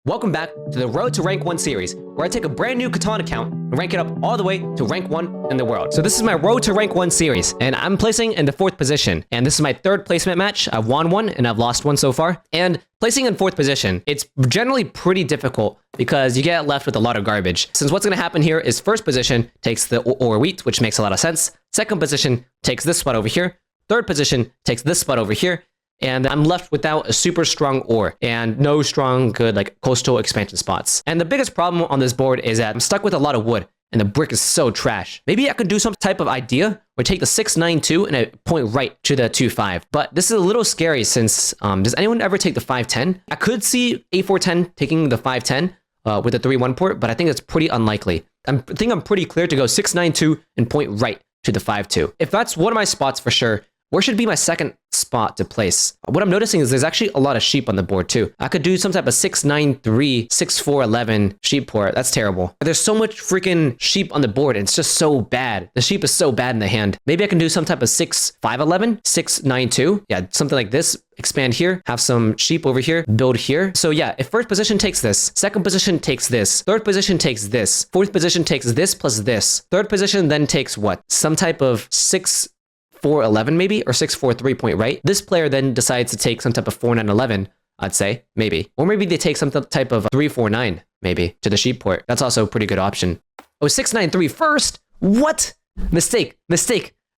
Welcome back to the Road to Rank 1 series, where I take a brand new Catan account and rank it up all the way to rank 1 in the world. So this is my Road to Rank 1 series, and I'm placing in the 4th position. And this is my 3rd placement match. I've won one and I've lost one so far. And placing in 4th position, it's generally pretty difficult because you get left with a lot of garbage. Since what's going to happen here is 1st position takes the or wheat, which makes a lot of sense. 2nd position takes this spot over here. 3rd position takes this spot over here. And I'm left without a super strong ore and no strong, good, like, coastal expansion spots. And the biggest problem on this board is that I'm stuck with a lot of wood and the brick is so trash. Maybe I could do some type of idea where take the 692 and I point right to the 25. But this is a little scary since, does anyone ever take the 510? I could see A410 taking the 510 with the 3-1 port, but I think it's pretty unlikely. I think I'm pretty clear to go 692 and point right to the 5-2. If that's one of my spots for sure, where should be my 2nd spot to place? What I'm noticing is there's actually a lot of sheep on the board too. I could do some type of 693, 6411 sheep port. That's terrible. There's so much freaking sheep on the board and it's just so bad. The sheep is so bad in the hand. Maybe I can do some type of 6511, 692. Yeah, something like this. Expand here, have some sheep over here, build here. So yeah, if 1st position takes this, 2nd position takes this, 3rd position takes this, 4th position takes this plus this, 3rd position then takes what? Some type of 6-4-11 maybe, or 6-4-3 point right. This player then decides to take some type of 4-9-11, I'd say, maybe. Or maybe they take some type of 3-4-9, maybe, to the sheep port. That's also a pretty good option. Oh, 6-9-3 first? What? Mistake.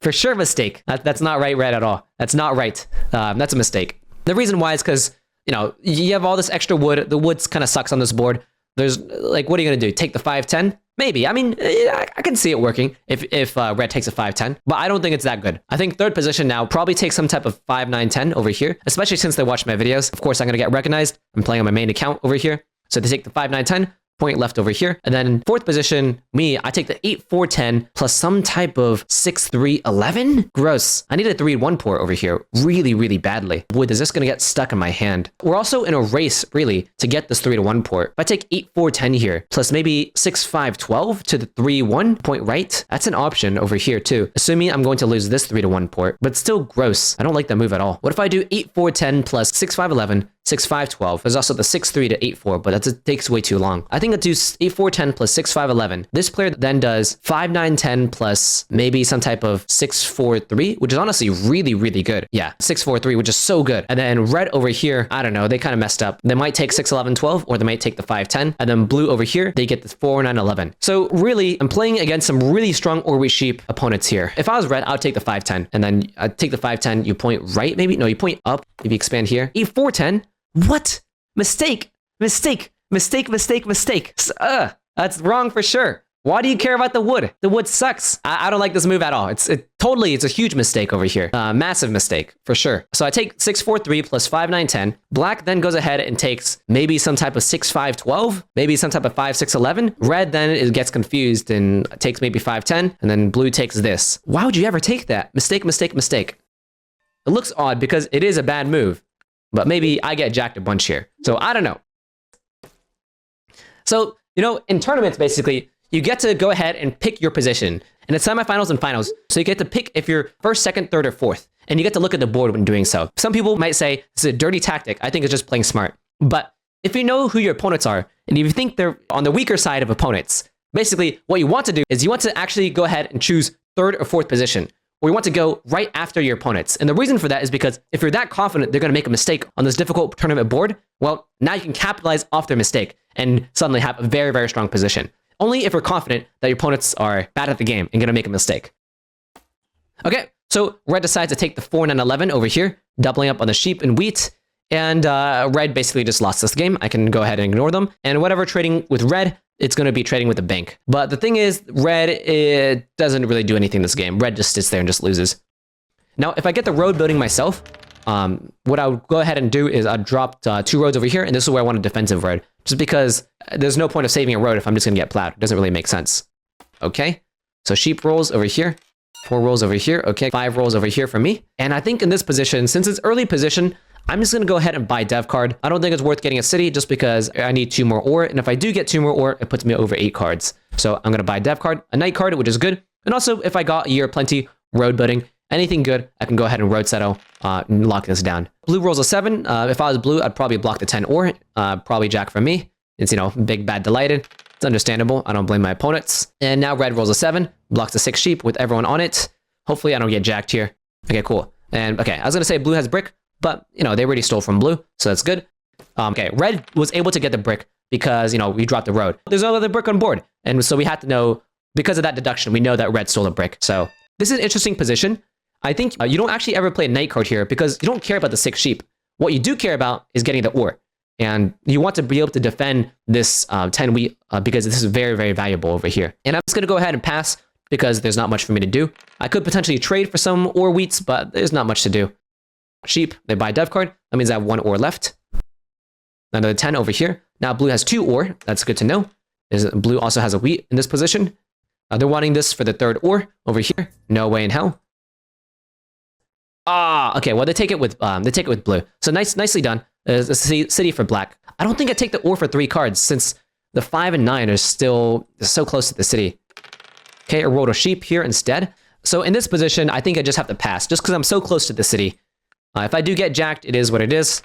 For sure mistake. That's not right at all. That's not right. That's a mistake. The reason why is because, you know, you have all this extra wood. The wood kind of sucks on this board. There's, like, what are you going to do? Take the 5-10? Maybe. I mean, I can see it working if red takes a 5-10, but I don't think it's that good. I think 3rd position now probably takes some type of 5-9-10 over here, especially since they watch my videos. Of course, I'm going to get recognized. I'm playing on my main account over here. So they take the 5-9-10. Point left over here. And then 4th position, I take the 8-4-10 plus some type of 6-3-11. Gross. I need a 3-1 port over here really, really badly. Wood is just going to get stuck in my hand. We're also in a race, really, to get this 3-1 port. If I take 8-4-10 here, plus maybe 6-5-12 to the 3-1 point right, that's an option over here too. Assuming I'm going to lose this 3-1 port, but still gross. I don't like that move at all. What if I do 8-4-10 plus 6-5-11, 6-5-12. There's also the 6-3 to 8-4, but that takes way too long. I think I'll do 8-4-10 plus 6-5-11. This player then does 5-9-10 plus maybe some type of 6-4-3, which is honestly really, really good. Yeah, 6-4-3, which is so good. And then red over here, I don't know, they kind of messed up. They might take 6-11-12, or they might take the 5-10. And then blue over here, they get the 4-9-11. So really, I'm playing against some really strong Orwe sheep opponents here. If I was red, I would take the 5-10. And then I'd take the 5-10, you point right maybe? No, you point up, maybe expand here. 8-4-10. What? Mistake. That's wrong for sure. Why do you care about the wood? The wood sucks. I don't like this move at all. It's a huge mistake over here. Massive mistake for sure. So I take 6-4-3 plus 5-9-10. Black then goes ahead and takes maybe some type of 6-5-12, maybe some type of 5-6-11. Red then gets confused and takes maybe 5-10, and then blue takes this. Why would you ever take that? Mistake. It looks odd because it is a bad move. But maybe I get jacked a bunch here. So I don't know. So, you know, in tournaments, basically, you get to go ahead and pick your position. And it's semifinals and finals. So you get to pick if you're 1st, 2nd, 3rd, or 4th. And you get to look at the board when doing so. Some people might say this is a dirty tactic. I think it's just playing smart. But if you know who your opponents are, and if you think they're on the weaker side of opponents, basically what you want to do is you want to actually go ahead and choose 3rd or 4th position. Or you want to go right after your opponents. And the reason for that is because if you're that confident they're going to make a mistake on this difficult tournament board, well, now you can capitalize off their mistake and suddenly have a very, very strong position. Only if you're confident that your opponents are bad at the game and going to make a mistake. Okay, so red decides to take the 4-9-11 over here, doubling up on the sheep and wheat. And red basically just lost this game. I can go ahead and ignore them. And whatever trading with red, it's going to be trading with the bank. But the thing is, red, it doesn't really do anything this game. Red just sits there and just loses. Now, if I get the road building myself, what I would go ahead and do is I'd drop 2 roads over here, and this is where I want a defensive road. Just because there's no point of saving a road if I'm just going to get plowed. It doesn't really make sense. Okay, so sheep rolls over here. 4 rolls over here. Okay, 5 rolls over here for me. And I think in this position, since it's early position, I'm just going to go ahead and buy dev card. I don't think it's worth getting a city just because I need 2 more ore. And if I do get 2 more ore, it puts me over 8 cards. So I'm going to buy dev card, a night card, which is good. And also, if I got a year plenty, road building, anything good, I can go ahead and road settle, and lock this down. Blue rolls a 7. If I was blue, I'd probably block the 10 ore, probably jack for me. It's, big, bad, delighted. It's understandable. I don't blame my opponents. And now red rolls a 7, blocks a 6 sheep with everyone on it. Hopefully I don't get jacked here. Okay, cool. And okay, I was going to say blue has brick, but, they already stole from blue, so that's good. Okay, red was able to get the brick because, we dropped the road. There's no other brick on board. And so we had to know, because of that deduction, we know that red stole a brick. So this is an interesting position. I think you don't actually ever play a knight card here because you don't care about the 6 sheep. What you do care about is getting the ore. And you want to be able to defend this 10 wheat because this is very, very valuable over here. And I'm just going to go ahead and pass because there's not much for me to do. I could potentially trade for some ore wheats, but there's not much to do. Sheep, they buy a dev card. That means I have 1 ore left. Another 10 over here. Now blue has 2 ore. That's good to know. Blue also has a wheat in this position. They're wanting this for the 3rd ore over here. No way in hell. Okay. Well, they take it with blue. So nicely done. A city for black. I don't think I take the ore for 3 cards since the 5 and 9 are still so close to the city. Okay, I rolled a sheep here instead. So in this position, I think I just have to pass just because I'm so close to the city. If I do get jacked, it is what it is.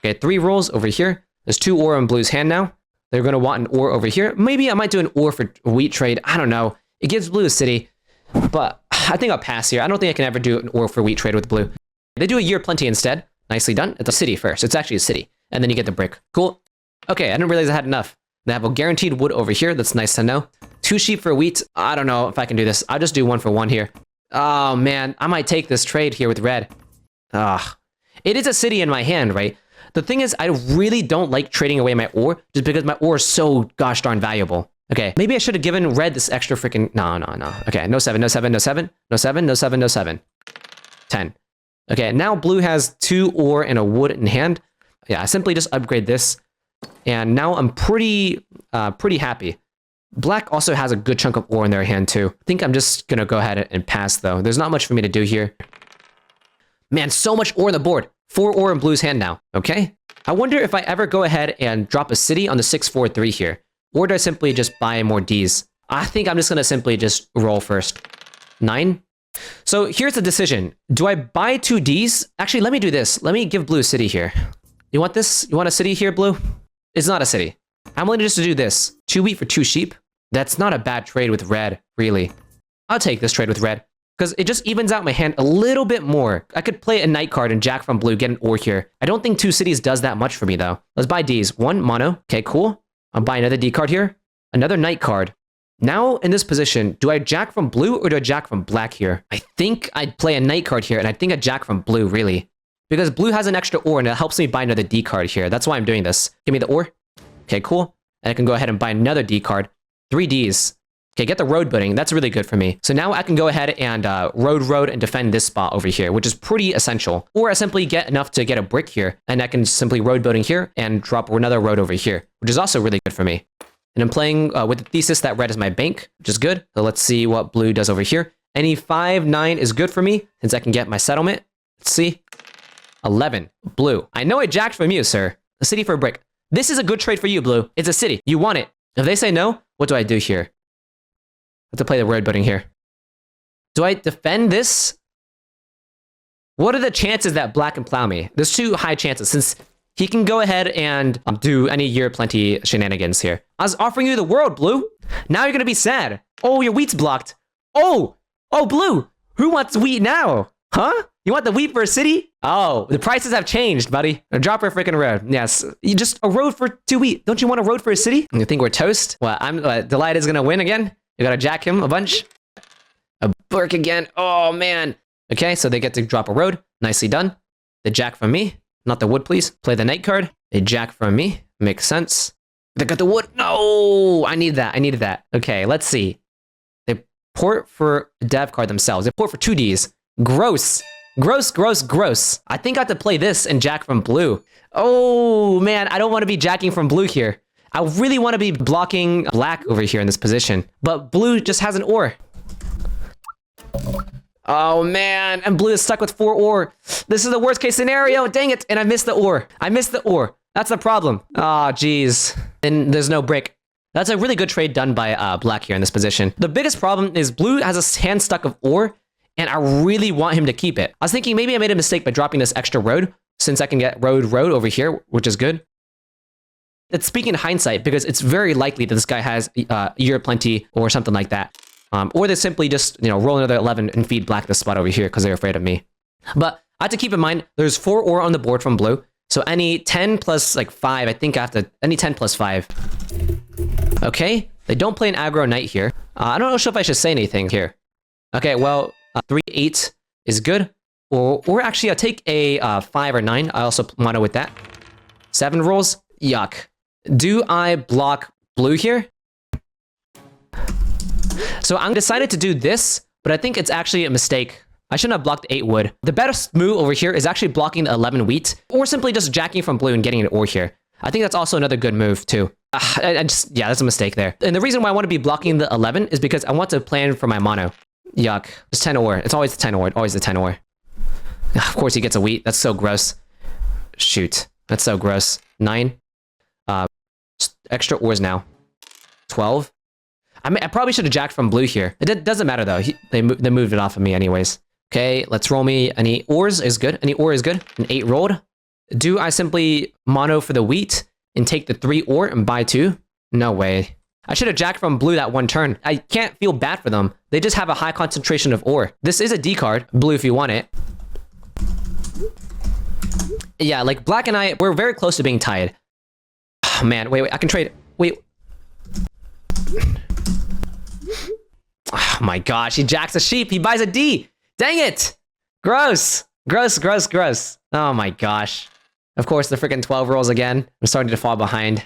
Okay, 3 rolls over here. There's 2 ore in blue's hand now. They're going to want an ore over here. Maybe I might do an ore for wheat trade. I don't know. It gives blue a city, but I think I'll pass here. I don't think I can ever do an ore for wheat trade with blue. They do a year plenty instead. Nicely done. It's a city first. It's actually a city. And then you get the brick. Cool. Okay, I didn't realize I had enough. They have a guaranteed wood over here. That's nice to know. 2 sheep for wheat. I don't know if I can do this. I'll just do 1 for 1 here. Oh, man. I might take this trade here with red. It is a city in my hand, right? The thing is, I really don't like trading away my ore just because my ore is so gosh darn valuable. Okay, maybe I should have given red this extra freaking... No. Okay, no 7, no 7, no 7, no 7, no 7, no 7. 10. Okay, now blue has 2 ore and a wood in hand. Yeah, I simply just upgrade this. And now I'm pretty happy. Black also has a good chunk of ore in their hand too. I think I'm just gonna go ahead and pass though. There's not much for me to do here. Man, so much ore on the board. 4 ore in blue's hand now, okay? I wonder if I ever go ahead and drop a city on the 6-4-3 here. Or do I simply just buy more Ds? I think I'm just gonna simply just roll first. 9. So here's the decision. Do I buy 2 Ds? Actually, let me do this. Let me give blue a city here. You want this? You want a city here, blue? It's not a city. I'm willing just to do this. 2 wheat for 2 sheep. That's not a bad trade with red, really. I'll take this trade with red. Because it just evens out my hand a little bit more. I could play a knight card and jack from blue, get an ore here. I don't think 2 cities does that much for me, though. Let's buy Ds. 1 mono. Okay, cool. I'll buy another D card here. Another knight card. Now, in this position, do I jack from blue or do I jack from black here? I think I'd play a knight card here, and I think I'd jack from blue, really. Because blue has an extra ore, and it helps me buy another D card here. That's why I'm doing this. Give me the ore. Okay, cool. And I can go ahead and buy another D card. 3 Ds. Okay, get the road building. That's really good for me. So now I can go ahead and road and defend this spot over here, which is pretty essential. Or I simply get enough to get a brick here, and I can simply road building here and drop another road over here, which is also really good for me. And I'm playing with the thesis that red is my bank, which is good. So let's see what blue does over here. Any 5, 9 is good for me, since I can get my settlement. Let's see. 11. Blue. I know I jacked from you, sir. A city for a brick. This is a good trade for you, blue. It's a city. You want it. If they say no, what do I do here? I have to play the road building here. Do I defend this? What are the chances that black can plow me? There's 2 high chances, since he can go ahead and do any year plenty shenanigans here. I was offering you the world, blue. Now you're gonna be sad. Oh, your wheat's blocked. Oh, blue. Who wants wheat now? Huh? You want the wheat for a city? Oh, the prices have changed, buddy. Drop a freaking road. Yes, you just a road for 2 wheat. Don't you want a road for a city? You think we're toast? Well, Delight is gonna win again. You gotta jack him a bunch. A brick again. Oh, man. Okay, so they get to drop a road. Nicely done. The jack from me. Not the wood, please. Play the knight card. They jack from me. Makes sense. They got the wood. No! I need that. I needed that. Okay, let's see. They port for a dev card themselves. They port for 2 Ds. Gross. Gross. I think I have to play this and jack from blue. Oh, man. I don't want to be jacking from blue here. I really want to be blocking black over here in this position. But blue just has an ore. Oh, man. And blue is stuck with 4 ore. This is the worst case scenario. Dang it. And I missed the ore. That's the problem. Oh, geez. And there's no brick. That's a really good trade done by black here in this position. The biggest problem is blue has a hand stuck of ore, and I really want him to keep it. I was thinking maybe I made a mistake by dropping this extra road, since I can get road over here, which is good. That's speaking in hindsight because it's very likely that this guy has Year of Plenty or something like that. Or they simply just, roll another 11 and feed black this spot over here because they're afraid of me. But I have to keep in mind, there's 4 ore on the board from blue. So any 10 plus like 5, I think I have to, any 10 plus 5. Okay, they don't play an aggro knight here. I don't know if I should say anything here. Okay, well, 3, 8 is good. Or actually, I'll take a 5 or 9. I also mono with that. 7 rolls, yuck. Do I block blue here? So I'm decided to do this, but I think it's actually a mistake. I shouldn't have blocked 8 wood. The best move over here is actually blocking the 11 wheat, or simply just jacking from blue and getting an ore here. I think that's also another good move too. Yeah, that's a mistake there. And the reason why I want to be blocking the 11 is because I want to plan for my mono. Yuck. It's 10 ore. It's always the 10 ore. Always the 10 ore. Of course he gets a wheat. That's so gross. Shoot. That's so gross. 9. Extra ores now. 12. I probably should have jacked from blue here. It doesn't matter though. They moved it off of me anyways. Okay, let's roll me. Any ores is good. Any ore is good. An 8 rolled. Do I simply mono for the wheat and take the 3 ore and buy 2? No way. I should have jacked from blue that one turn. I can't feel bad for them. They just have a high concentration of ore. This is a D card. Blue if you want it. Yeah, like black and I, we're very close to being tied. Oh, man, wait, I can trade. Wait. Oh my gosh, he jacks a sheep. He buys a D. Dang it. Gross. Gross. Oh my gosh. Of course, the freaking 12 rolls again. I'm starting to fall behind.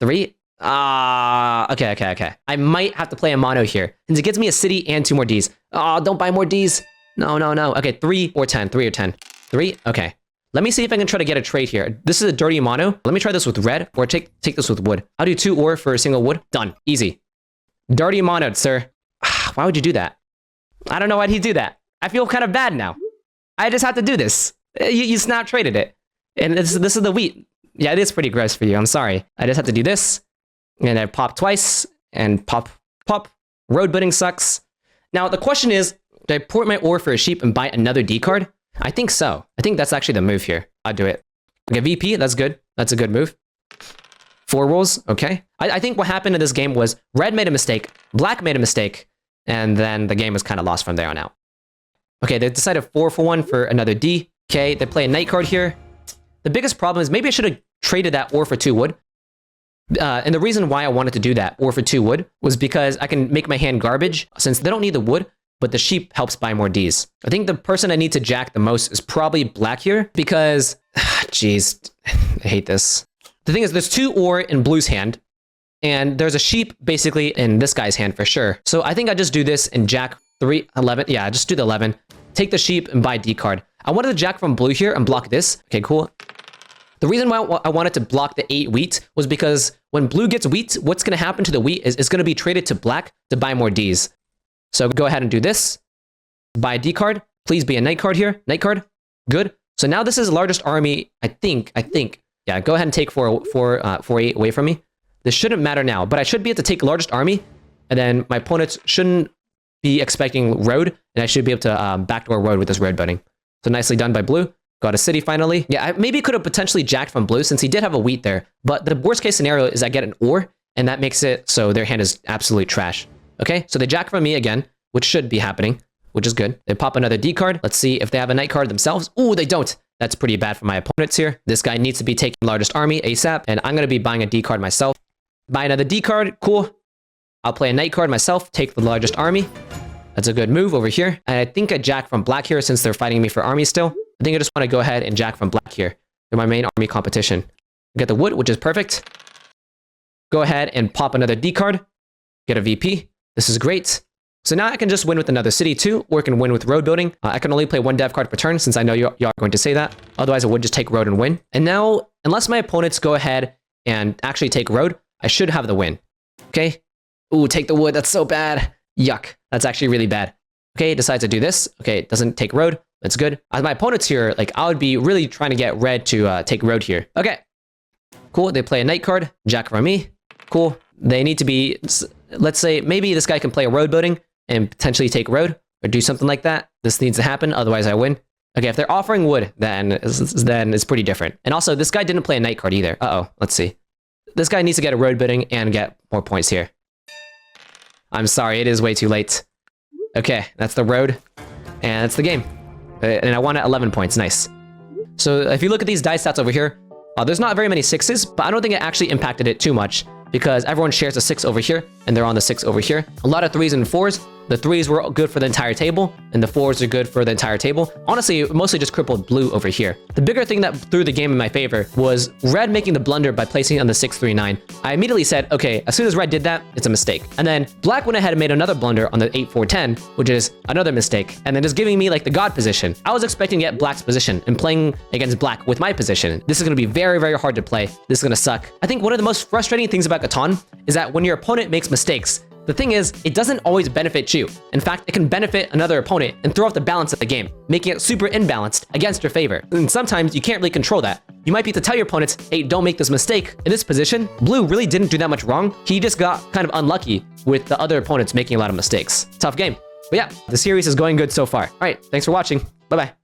3? Okay. I might have to play a mono here, since it gets me a city and 2 more Ds. Oh, don't buy more Ds. No. Okay, 3 or 10. 3? Okay. Let me see if I can try to get a trade here. This is a dirty mono. Let me try this with red, or take this with wood. I'll do 2 ore for a single wood. Done. Easy. Dirty monoed, sir. Why would you do that? I don't know why'd he do that. I feel kind of bad now. I just have to do this. You snap traded it. And this is the wheat. Yeah, it is pretty gross for you. I'm sorry. I just have to do this. And I pop twice. And pop. Road bidding sucks. Now, the question is, do I port my ore for a sheep and buy another D card? I think so. I think that's actually the move here. I'll do it. Okay, VP, that's good. That's a good move. 4 rolls, okay. I think what happened in this game was red made a mistake, black made a mistake, and then the game was kind of lost from there on out. Okay, they decided 4 for 1 for another D. Okay, they play a knight card here. The biggest problem is maybe I should have traded that ore for 2 wood. And the reason why I wanted to do that, ore for 2 wood, was because I can make my hand garbage, since they don't need the wood, but the sheep helps buy more Ds. I think the person I need to jack the most is probably black here, because, jeez, I hate this. The thing is, there's 2 ore in blue's hand, and there's a sheep basically in this guy's hand for sure. So I think I just do this and jack 3, 11. Yeah, just do the 11. Take the sheep and buy D card. I wanted to jack from blue here and block this. Okay, cool. The reason why I wanted to block the 8 wheat was because when blue gets wheat, what's going to happen to the wheat is it's going to be traded to black to buy more Ds. So go ahead and do this. Buy a D card. Please be a knight card here. Knight card. Good. So now this is the largest army, I think. Yeah, go ahead and take 4-8 away from me. This shouldn't matter now, but I should be able to take largest army, and then my opponents shouldn't be expecting road, and I should be able to backdoor road with this road budding. So nicely done by blue. Got a city finally. Yeah, I maybe could have potentially jacked from blue since he did have a wheat there, but the worst case scenario is I get an ore, and that makes it so their hand is absolute trash. Okay, so they jack from me again, which should be happening, which is good. They pop another D card. Let's see if they have a knight card themselves. Ooh, they don't. That's pretty bad for my opponents here. This guy needs to be taking largest army ASAP, and I'm going to be buying a D card myself. Buy another D card. Cool. I'll play a knight card myself, take the largest army. That's a good move over here. And I think I jack from black here since they're fighting me for army still. I think I just want to go ahead and jack from black here. They're my main army competition. Get the wood, which is perfect. Go ahead and pop another D card. Get a VP. This is great. So now I can just win with another city too, or I can win with road building. I can only play 1 dev card per turn since I know y'all are going to say that. Otherwise, I would just take road and win. And now, unless my opponents go ahead and actually take road, I should have the win. Okay? Ooh, take the wood. That's so bad. Yuck. That's actually really bad. Okay, decides to do this. Okay, it doesn't take road. That's good. My opponents here, like, I would be really trying to get red to take road here. Okay. Cool. They play a knight card. Jack from me. Cool. They need to be, let's say, maybe this guy can play a road building and potentially take road or do something like that. This needs to happen. Otherwise, I win. Okay, if they're offering wood, then it's pretty different. And also, this guy didn't play a knight card either. Uh-oh. Let's see. This guy needs to get a road bidding and get more points here. I'm sorry, it is way too late. Okay, that's the road, and that's the game. And I won at 11 points, nice. So if you look at these die stats over here, there's not very many 6s, but I don't think it actually impacted it too much because everyone shares a 6 over here, and they're on the 6 over here. A lot of 3s and 4s. The 3s were good for the entire table, and the 4s are good for the entire table. Honestly, it mostly just crippled blue over here. The bigger thing that threw the game in my favor was red making the blunder by placing it on the 6-3-9. I immediately said, okay, as soon as red did that, it's a mistake. And then black went ahead and made another blunder on the 8-4-10, which is another mistake, and then just giving me like the god position. I was expecting to get black's position and playing against black with my position. This is going to be very, very hard to play. This is going to suck. I think one of the most frustrating things about Catan is that when your opponent makes mistakes, the thing is, it doesn't always benefit you. In fact, it can benefit another opponent and throw off the balance of the game, making it super imbalanced against your favor. And sometimes you can't really control that. You might be able to tell your opponents, hey, don't make this mistake. In this position, blue really didn't do that much wrong. He just got kind of unlucky with the other opponents making a lot of mistakes. Tough game. But yeah, the series is going good so far. All right, thanks for watching. Bye-bye.